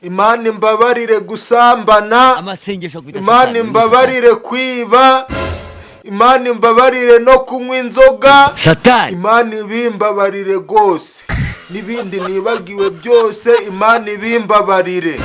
Imana imbabarire gusambana, Imana imbabarire kwiba, Imana imbabarire no kunywa inzoga, Imana ibimbabarire rwose, n'ibindi nibagiwe byose Imana ibimbabarire.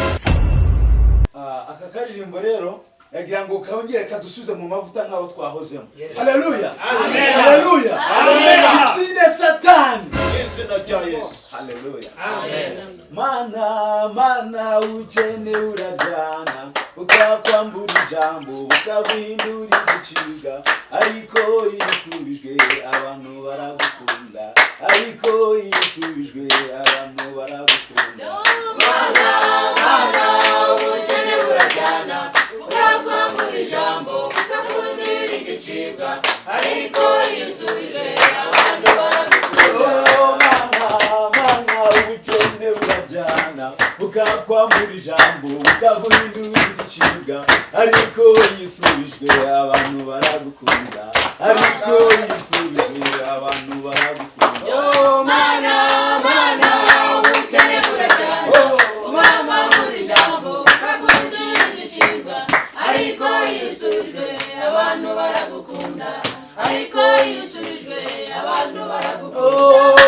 Aka karirimbo rero yagira ngo kongere kadusubize mu mavuta nkaho twahozemo. Haleluya, amen, haleluya, amen. Sinde Satani izina rya Yesu. Haleluya, amen. Mana ukene uraryana, ukakwambura ijambo ukaguhindura igicibwa, ariko yisubijwe abantu baragukunda, ariko yisubijwe abantu baragukunda. Mana ukene uraryana, ukakwambura ijambo ukaguhindura igicibwa, ariko yisubijwe abantu baragukunda. Ukakwambura ijambo ukaguhindura igicibwa, ariko yisubijwe abantu baragukunda, ariko yisubijwe abantu baragukunda. Mana ukene uraryana, ukakwambura ijambo ukaguhindura igicibwa, ariko yisubijwe abantu baragukunda, ariko yisubijwe abantu baragukunda.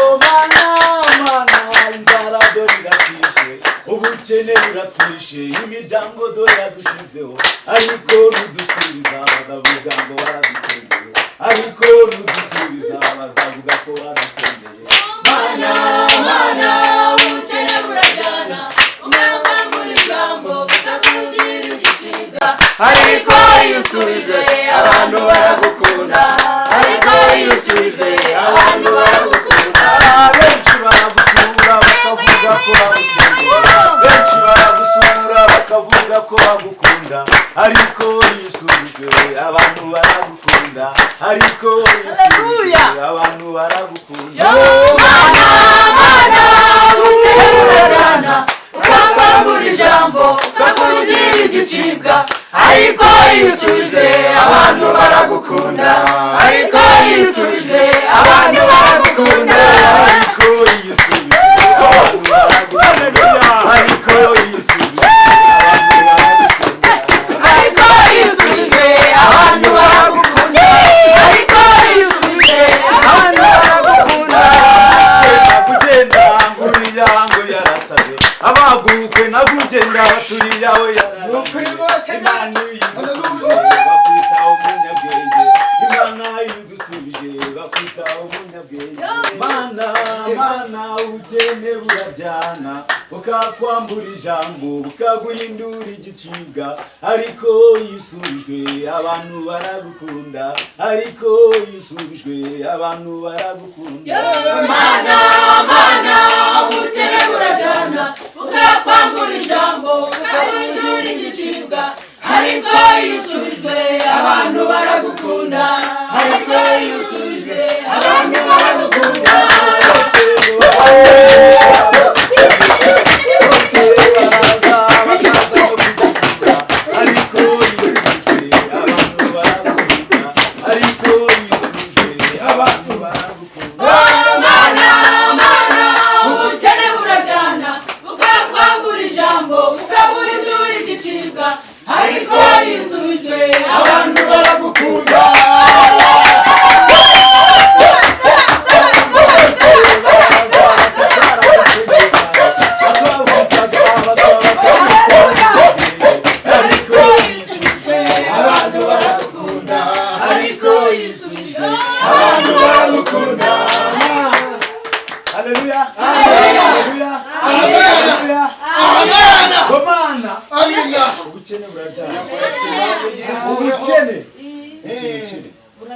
Inzara dore iratwishe, ubukene buratwishe, imiryango dore yadushizeho, ariko nudusubiza bazavuga ngo waradusengeye, ariko nudusubiza bazavuga ko waradusengeye. Mana ubukene burajyana, ukakwambura ijambo ukaguhindura igicibwa, ariko yisubijwe abantu baragukunda, ariko yisubijwe abantu baragukunda. Benshi baragusura bakavuga ko bagusengera, benshi baragusura bakavuga ko bagukunda, ariko yisubijwe abantu baragukunda, ariko yisubijwe abantu baragukunda. Mana ukene uraryana, ukakwambura ijambo ukaguhindura igicibwa, ariko yisubijwe abantu baragukunda, ariko yisubijwe abantu baragukunda, ariko yisubijwe abantu baragukunda, ariko yisubijwe abantu baragukunda, ariko yisubijwe abantu baragukunda. Kugenda ngurira ngo yarasaze, abagukwe nagugenda baturira we yarasaze. Imana yigusubije bakwitaho umunyabwenge, Imana yigusubije bakwitaho umunyabwenge. Mana ukene buraryana, ukakwambura ijambo ukaguhindura igicibwa, ariko yisubijwe abantu baragukunda, ariko yisubijwe abantu baragukunda. Mana ukene buraryana, ukakwambura ijambo ukaguhindura igicibwa, ariko yisubijwe abantu baragukunda, ariko yisubijwe abantu baragukunda.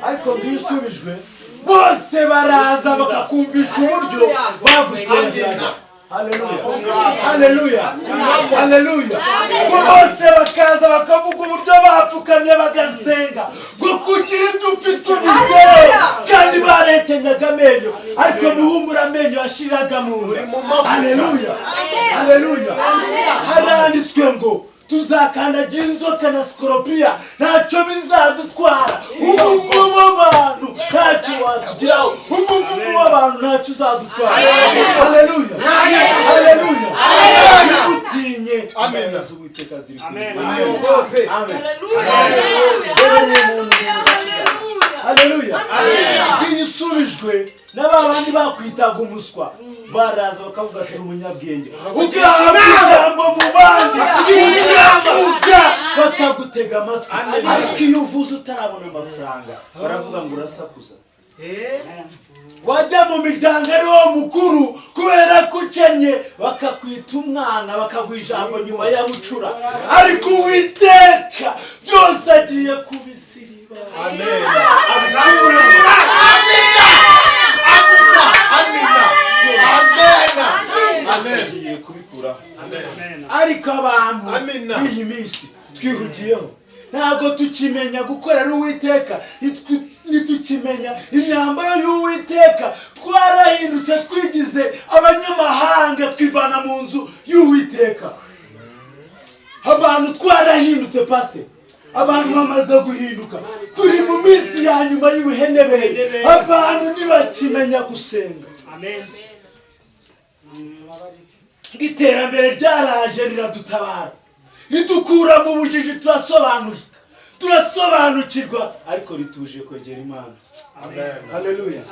Ariko bisubijwe bose baraza bakakumvisha uburyo bagusengera. Haleluya, haleluya. Bose bakaza bakavuga uburyo bapfukamye bagasenga ngo kugira ibyo ufite ubigere, kandi barekenyaga amenyo, ariko nuhumura amenyo yashiraga mu nda. Haleluya. Haranditswe ngo tuzakandagira inzoka na sikorupiya, ntacyo bizadutwara. Umuvumo w'abantu ntacyo watugeraho, umuvumo w'abantu ntacyo uzadutwara. Haleluya, haleluya. Ntutinye, Amen. Z'Uwiteka ziri Amen. Amen. Haleluya. Iyo usubijwe n'abandi bakwitaga umuswa baraza bakavuga ati umunyabwenge ugahabwa ijambo mu bandi bakagutega amatwi ariko iyo uvuze utarabona amafaranga baravuga ngo urasakuza. Wajya mu miryango ari wo mukuru kubera ko ukennye bakakwita umwana bakaguha ijambo nyuma ya bucura ariko Uwiteka byose agiye kubisiriba. Amen. Agiye kubikuraho. Ariko abantu b'iyi minsi twihugiyeho ntabwo tukimenya gukorera Uwiteka, nitukimenya imyambaro y'Uwiteka, twarahindutse twigize abanyamahanga twivana mu nzu y'Uwiteka. Abantu twarahindutse pastor, abantu bamaze guhinduka, turi mu minsi ya nyuma y'ubuhenebere, abantu ntibakimenya gusenga. Amen. Iterambere ryaraje riradutabara, ridukura mu bujiji, turasobanukirwa ariko rituje kwegera Imana. Amen. Haleluya.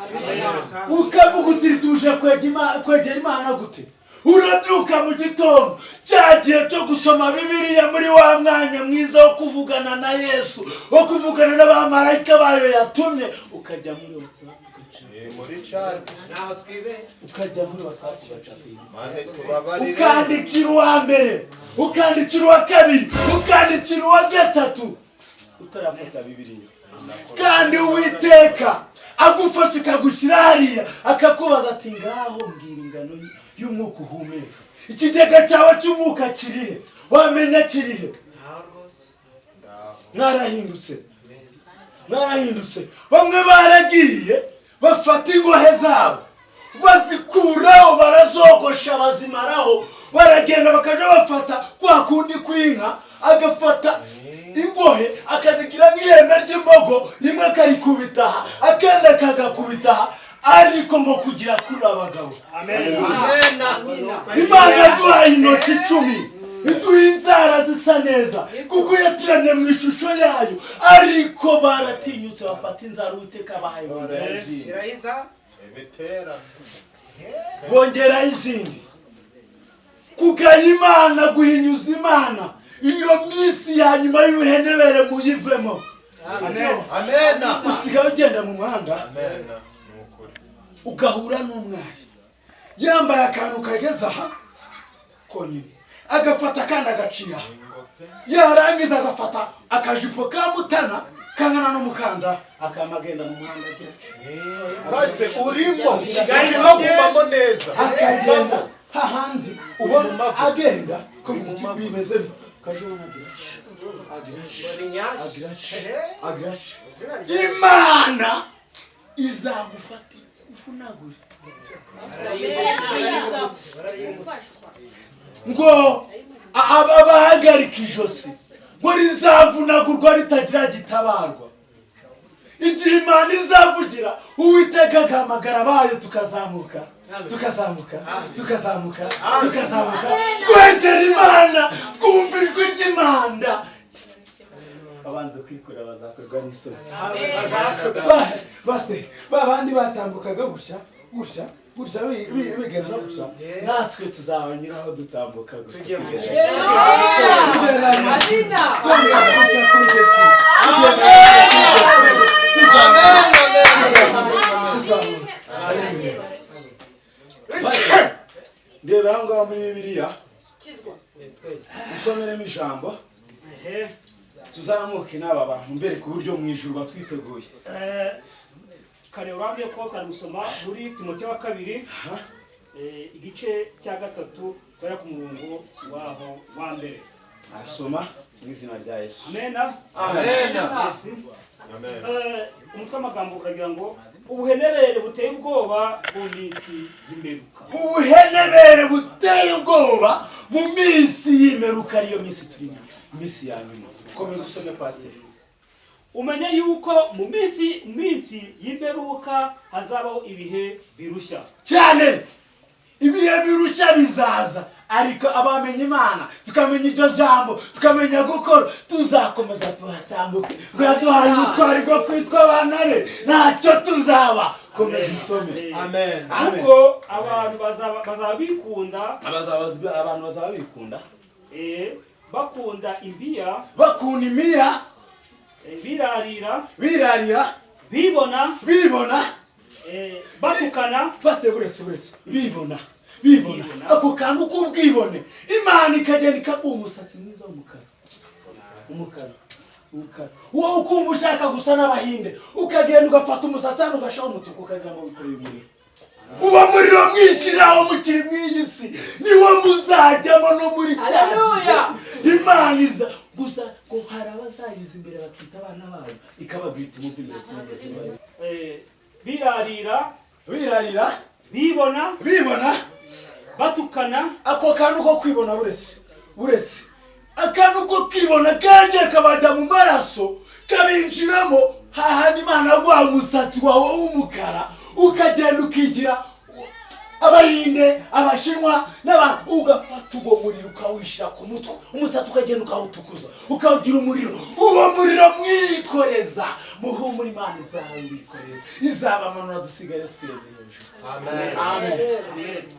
Ukavuga uti rituje kwegera Imana gute? Urabyuka mu gitondo cyagiye cyo gusoma Bibiliya muri wa mwanya mwiza wo kuvugana na Yesu, wo kuvugana n'abamarayika bayo yatumye, ukajya muri WhatsApp muri chat naho twibe, ukajya muri WhatsApp ukandikira uwa mbere, ukandikira uwa kabiri, ukandikira uwa gatatu, utarafata Bibiliya. Kandi Uwiteka agufasha akagushyira hariya akakubaza ati ngaho mbwira ingano y'umwuka uhumeka, ikigega cyawe cy'umwuka kirihe? Wamenya kirihe? Mwarahindutse. Bamwe baragiye bafata ingohe zabo bazikuraho, barazogosha bazimaraho, baragenda bakaja bafata kwa kundi kw'inka, agafata ingohe akazigira nk'ihembe ry'imbogo, rimwe akarikubitaha akandi akagakubitaha, ariko ngo kugira kuri abagabo. Amen. Imana duhaye intoki 10, iduha inzara zisa neza kuko yaturemye mu ishusho yayo, ariko baratinyutse bafata inzara Uwiteka bahaye bongera izindi. Kugaya Imana, guhinyuza Imana, iyo minsi ya nyuma y'ubuhenebere muyivemo. Amen. Usigaye ugenda mu muhanda, ugahura n'umwari yambaye akantu kageza aha konyine, agafata kandi agacira, yarangiza agafata akajipo ka mutana kangana n'umukanda, akamagenda mu muhanda agira pastor urimo Kigali ho kumamo neza, akagenda hahandi ubona agenda ko bimeze kaje agira Imana izagufata ufunagure ngo abahagarika ijosi ngo rizavunagurwa ritagira gitabarwa. Igihe Imana izavugira Uwiteka agahamagara bayo, tukazamuka twegera Imana, twumva ijwi ry'Imana. Abanze kwikora bazakorwa n'isoni. Base babandi batambukaga gutya bigenza gutya, natwe tuzabanyuraho dutambuka gutya. Ndeba ngaho muri Bibiliya usomeremo ijambo, tuzamuke n'aba bantu mbere ku buryo mu ijuru batwiteguye. Kare urambye ko kari gusoma muri Timoteyo wa 2 igice cya 3 turi ku murongo waho wa mbere. Asoma mu izina rya Yesu. Amen. Umutwe w'amagambo ukagira ngo ubuhenebere buteye ubwoba mu minsi y'imperuka. Ubuhenebere buteye ubwoba mu minsi y'imperuka, ariyo minsi turimo, minsi ya nyuma. Komeza usome pastor. Umenye yuko mu minsi y'imperuka hazabaho ibihe birushya cyane. Ibihe birushya bizaza, ariko abamenye Imana tukamenya iryo jambo tukamenya gukora tuzakomeza tuhatambuke ngo yaduhaye ubutwari bwo kwitwa abana be ntacyo tuzaba. Komeza usome. Amen. Kuko abantu bazaba bikunda abantu bazaba bikunda bakunda imbiya, bakunda imiya, birarira, bibona, batukana, buretse bibona ako kantu k'ubwibone Imana ikagenda ikaguha umusatsi mwiza w'umukara wowe ukumva ushaka gusa n'abahinde ukagenda ugafata umusatsi hano ugashaho umutuku ukagira ngo wikoreye umuriro. Uwo muriro mwishiraho mukiri mw'iyi si niwo muzajyamo no muri cyane. Imana iza gusa ko hari abazayiza imbere bakita abana babo ikababwita mu by'Imana. Birarira, bibona, batukana. Ako kantu ko kwibona buretse akantu ko kwibona kagiye kabajya mu maraso kabinjiramo hahandi Imana agwa umusatsi wawe w'umukara ukagenda ukigira abahinde, abashinwa n'abantu ugafata uwo muriro ukawishira ku mutwe umusatsi ukagenda ukawutukuza ukawugira umuriro. Uwo muriro mwikoreza muhumura Imana izawikoreza izabamanura dusigare twiremeye.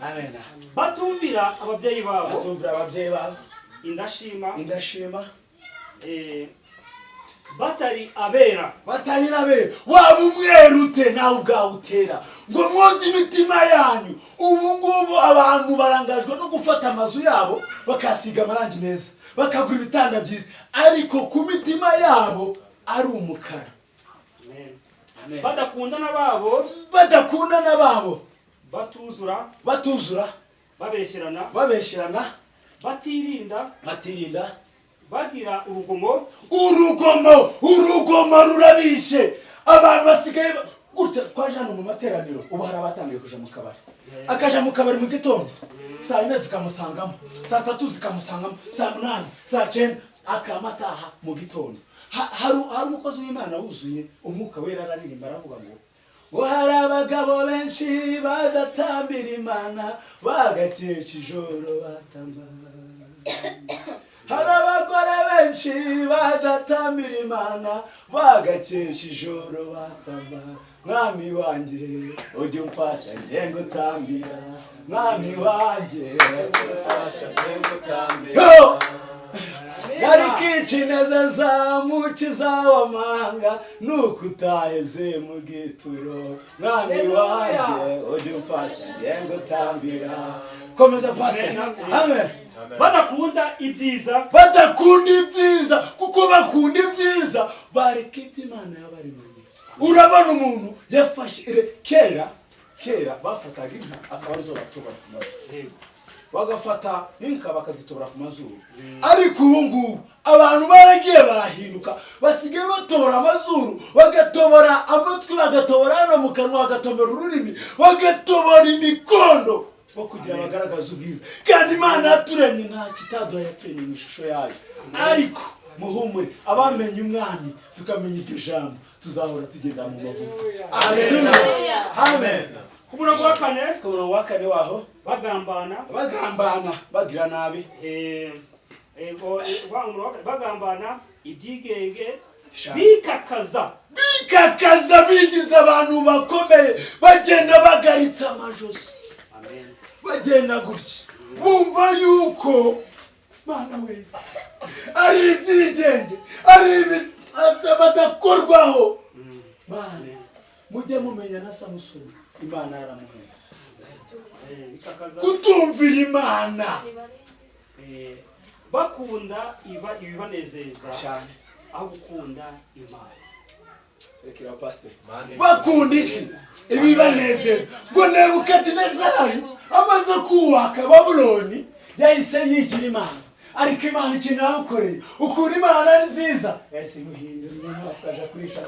Amen. Batumvira ababyeyi babo indashima batari abera waba umweru ute nawe ubwawe utera ngo mwoze imitima yanyu. Ubu ngubu abantu barangajwe no gufata amazu yabo bakasiga amarangi meza bakagura ibitanda byiza ariko ku mitima yabo ari umukara. Badakunda n'ababo batuzura babesherana batirinda bagira urugomo rurabishe. Abantu basigaye gutya twajana mu materaniro ubu hari abatangiye kuja mu kabari akaja mu kabari mu gitondo saa 4 zikamusangamo saa 3 zikamusangamo saa 8 saa 9 akamataha mu gitondo. Hari umukozi w'Imana wuzuye umwuka wera araririmba aravuga ngo hari abagabo benshi badatambira Imana bagakesha ijoro batamba. Hari abagore benshi badatambira Imana bagakesha ijoro batamba. Mwami wanjye ujye umfasha nge ngutambira, mwami wanjye ujye umfasha nge ngutambira. Yari kicinezeza mukiza w'amanga nuko utaheze mu gituro. Mwami wanjye ujye umfasha nge ngutambira. Komeza pastor. Amen. Badakunda ibyiza kuko bakunda ibyiza bareka iby'Imana yabaremanye. Urabona umuntu yafashe kera bafataga inka akaba arizo batobora ku mazuru bagafata inka bakazitobora ku mazuru ariko ubu ngubu abantu baragiye barahinduka basigaye batobora amazuru bagatobora amatwi bagatobora hano mu kanwa bagatobora ururimi bagatobora imikondo bo kugira bagaragaza ubwiza. Kandi Imana yaturanye nta kitaduha yaturanye mu ishusho yayo. Ariko muhumure abamenye Umwami tukamenya iryo jambo tuzahora tugenda mu mavuta. Haleluya. Amen. Ku murongo wa kane waho bagambana bagira nabi bagambana ibyigenge bikakaza bigize abantu bakomeye bagenda bagaritse amajosi. Amen. Bagenda gutya bumva yuko Mana we ari ibyigenge ari badakorwaho. Mana mujye mumenya na Samusoni Imana yaramuhera kutumvira Imana bakunda ibibanezeza cyane aho gukunda Imana. Rekera pastor. Bakunda iki ibibanezeza ngo Nebukadinezari amaze kubaka Babuloni yahise yigira Imana. Ariko Imana ikintu yamukoreye ukuntu Imana ari nziza yahise imuhindura inyamaswa aja kurisha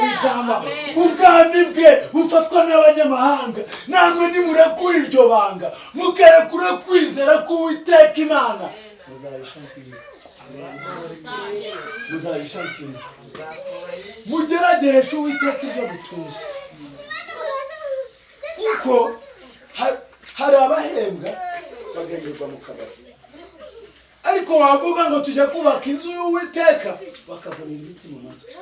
mu ishyamba. Ubwami bwe bufatwa n'abanyamahanga. Namwe nimurekura iryo banga mukarekura kwizera k'Uwiteka Imana muzabishakira mugeragereshe Uwiteka ibyo gutuza. Kuko hari abahembwa bagenderwa mu kabari. Ariko wavuga ngo tujya kubaka inzu y'Uwiteka bakavunira ibiti mu matwi.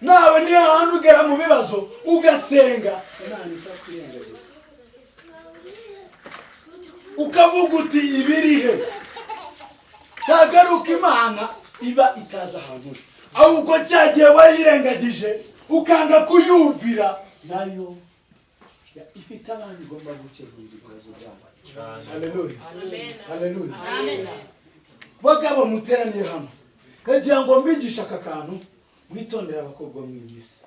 Nawe ni ahantu ugera mu bibazo ugasenga Imana itakwirengagiza. Ukavuga uti ibirihe. Ntagaruka Imana iba itaza ahantu. Ahubwo cyagiye wayirengagije ukanga kuyumvira nayo ifite abandi igomba gukemura ibibazo byabo. Haleluya. Haleluya. Amen. Bagabo muteraniye hano. Nagira ngo mbigisha aka kantu mwitondera abakobwa mw'ibisi.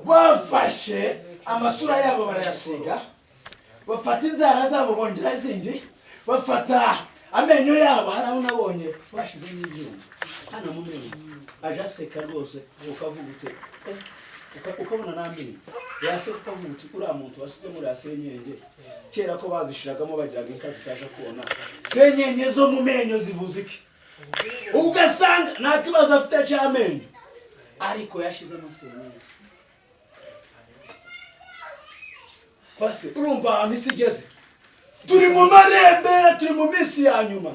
Bafashe amasura yabo barayasiga. Bafata inzara zabo bongera izindi. Bafata amenyo yabo haraho nabonye bashize n'ibyuma. Hano mu menyo. Aja seka rwose ukavuga uti ukabona n'amenyo. Yase ukavuga uti uriya muntu wasize muri asenyenge. Kera ko bazishiragamo bagiraga inka zitaje kubona. Senyenye zo mu menyo zivuze iki? Ugasanga nta kibazo afite cy'amenyo. Ariko yashize amasenyenye. Pastor, urumva ahantu isi igeze? Turi mu marembera, turi mu minsi ya nyuma.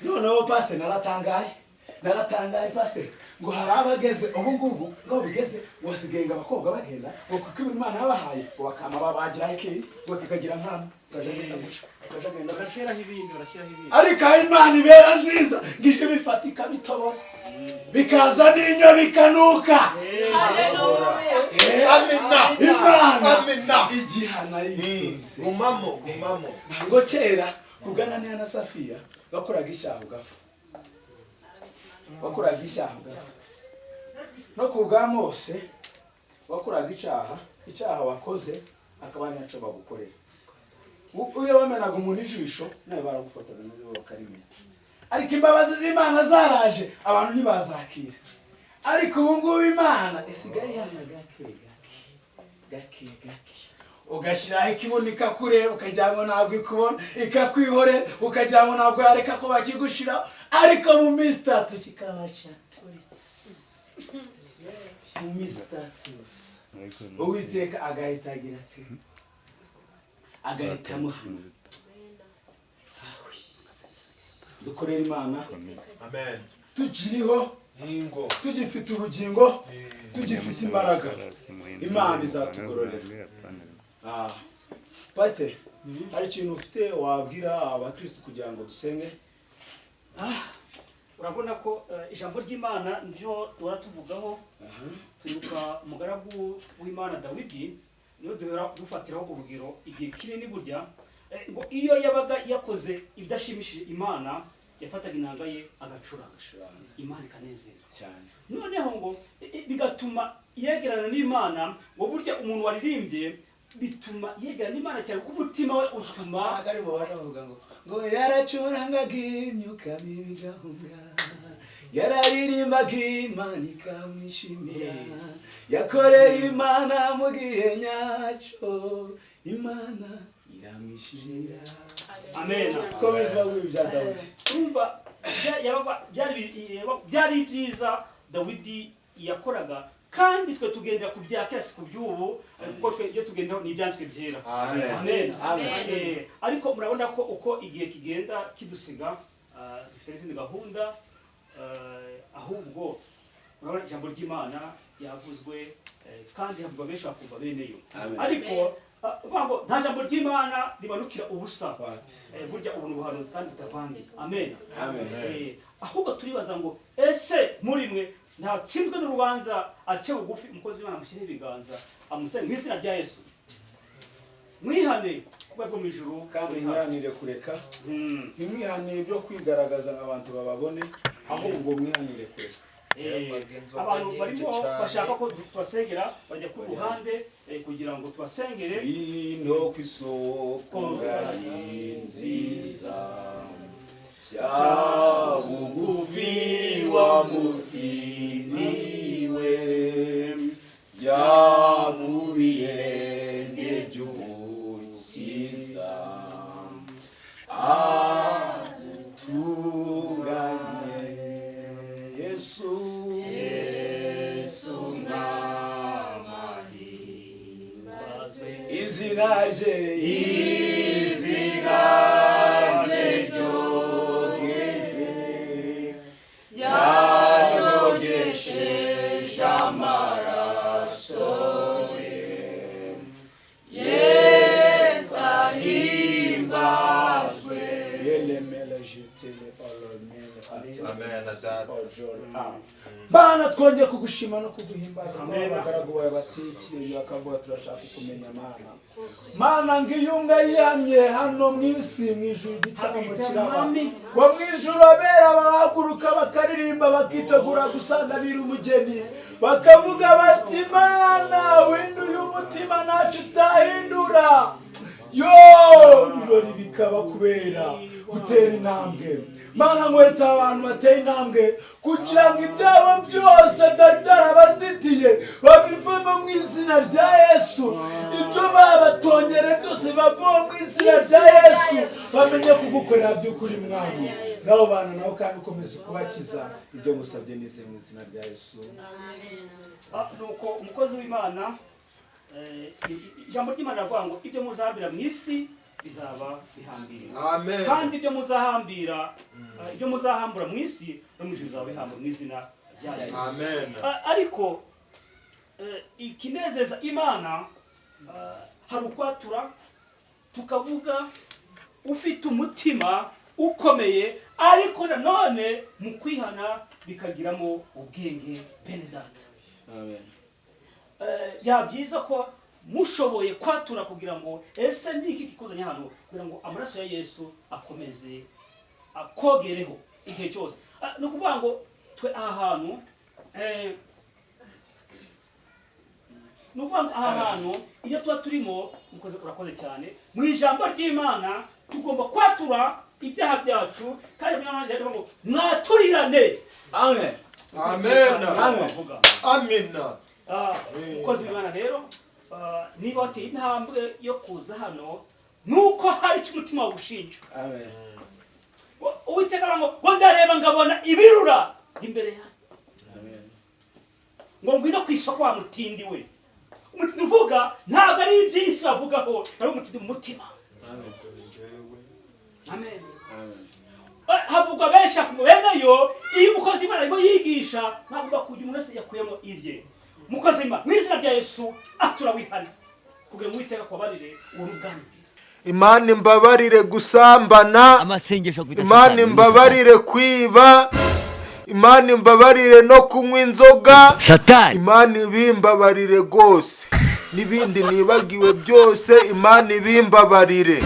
Noneho pastor naratangaye pastor. Ngo hari abageze ubu ngubu ngo bigeze wasigenga abakobwa bagenda ngo kuko Imana yabahaye bakama babagira iki ngo kikagira nkana kajagenda guca kajagenda gashiraho ibintu barashyiraho ibintu. Ariko Imana ibera nziza ngije bifatika bitobora bikaza n'inyo bikanuka. Amina. Imana igihana yitinze Gumamo. ngo kera kugana na Safiya bakoraga icyaha gafa. Bakoraga icyaha gafa. No kuga Mose bakoraga icyaha wakoze akabanya cyo bagukorera. Uyo wamenaga umuntu ijisho nawe baragufataga n'ibyo bakarimenya. Ariko imbabazi z'Imana zaraje abantu ntibazakira. Ariko ubu ngubu Imana isigaye gake. Ugashiraho ikibonika kure ukajyanwa ntabwo ikubona ikakwihore ukajyanwa ntabwo yareka ko bakigushira. Ariko mu mistatu kikaba cyaturitse. Mu mistatu Uwiteka agahita agira ati agahitamo dukorera Imana. Amen. Tukiriho Ingo. tugifite ubugingo tugifite imbaraga Imana izatugororera. Pastor, hari ikintu ufite wabwira abakristo kugira ngo dusenge? Urabona ko ijambo ry'Imana njo turatuvugaho. Turuka umugaragu w'Imana Dawidi niyo dufatiraho urugero igihe kinini burya ngo iyo yabaga yakoze ibidashimishije Imana yafataga inanga ye agacuranga Imana ikanezerwa cyane. Noneho ngo bigatuma yegerana n'Imana ngo burya umuntu waririmbye bituma yegerana n'Imana cyane ku mutima we utuma agari bo bavuga ngo yaracurangaga imyuka mibi gahunga. Yararirimbaga Imana ikamwishimira. Yakoreye Imana mu gihe nyacyo Imana iramwishimira. Amen. Komeza bya Dawidi. Urumva byari byiza Dawidi yakoraga kandi twe tugendera ku bya kera ku by'ubu kuko twe iyo tugendera n'ibyanditswe byera. Amen. Ariko murabona ko uko igihe kigenda kidusiga dufite izindi gahunda ahubwo urabona ijambo ry'Imana ryavuzwe kandi havugwa benshi bakumva bene yo. Ariko vango nta jambo ry'Imana ribanukira ubusa. Burya ubuntu buhanuzi kandi butavangiye. Amen. Ahubwo turibaza ngo ese muri mwe ntatsinzwe n'urubanza ace bugufi umukozi w'Imana mushyire ibiganza amusenge mu izina rya Yesu. Mwihane kubwo mu ijuru kandi mwihanire kureka. Ntimwihanire byo kwigaragaza abantu bababone ahubwo mwihanire kureka. Abantu barimo bashaka ko tubasengera bajya ku ruhande kugira ngo tubasengere. Ino kwisoko ngari nziza ya bugufi wa mutiniwe ya kubirenge by'umukiza atunganye Yesu izina rye Bana twongeye kugushima no kuguhimbaza abagaragu bawe batikiriye bakavuga turashaka kumenya Mana ngiyunga yihamye hano mwisi mwijuru igitaramo kiraba ngo mwijuru abera bahaguruka bakaririmba bakitegura gusanganira umugeni bakavuga bati Mana winduye umutima nacu utahindura ibirori bikaba kubera gutera intambwe Mana nkweretse abantu bateye intambwe kugira ngo ibyabo byose byarabazitiye babivemo mu izina rya Yesu ibyo babatongere byose bavamo mu izina rya Yesu bamenye kugukorera by'ukuri mwami nabo bantu nabo kandi ukomeze kubakiza ibyo musabye nise mu izina rya Yesu. Nuko umukozi w'Imana ijambo ry'Imana ravuga ngo ibyo muzahambira mu isi bizaba bihambiriwe. Amen. Kandi ibyo muzahambura mu isi no mu ijuru bizaba bihambura mu izina rya Yesu. Amen. Ariko ikinezeza Imana hari ukwatura tukavuga ufite umutima ukomeye ariko nanone mu kwihana bikagiramo ubwenge bene data. Amen. Byiza ko mushoboye kwatura kugira ngo ese niki kikuzanya hano kugira ngo amaraso ya Yesu akomeze akogereho igihe cyose. No kuvuga ngo twe aha hantu iyo tuba turimo mukoze urakoze cyane mu ijambo ry'Imana tugomba kwatura ibyaha byacu kandi mwamanje ngo mwaturirane. Amen. Amen. Amen. Mukozi w'Imana rero niba wateye intambwe yo kuza hano nuko hari icyo umutima wagushinja. Amen. Uwiteka ngo ndareba ngabona ibirura imbere yawe. Amen. Ngo ngwino ku isoko wa mutindi we. Umutindi uvuga ntabwo ari iby'isi bavugaho ari umutindi mu mutima. Amen. Amen. Havugwa benshi akubeneyo iyo umukozi w'Imana arimo yigisha ntabwo bakujya umuntu wese yakuyemo irye. Mukozi w'Imana mu izina rya Yesu turawihana kugira ngo Uwiteka kwabarire uwo rugamba. Imana imbabarire gusambana, amasengesho Imana imbabarire kwiba, Imana imbabarire no kunywa inzoga, Satani Imana ibimbabarire gose n'ibindi nibagiwe byose Imana ibimbabarire.